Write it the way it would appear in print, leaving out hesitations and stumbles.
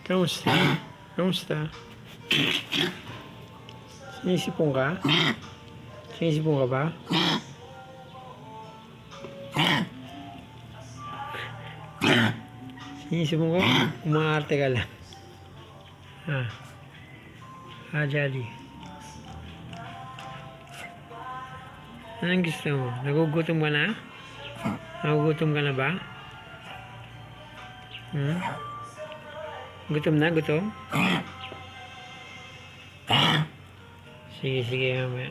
Kamusta? Kamusta? Sinisipong ka? Sinisipong ka ba? Sinisipong ko? Umaarte ka lang. Jolly. Anong gusto mo? Nagugutom ka na? Nagugutom ka na ba? Gutom na? Gutom? Sige, sige mamaya.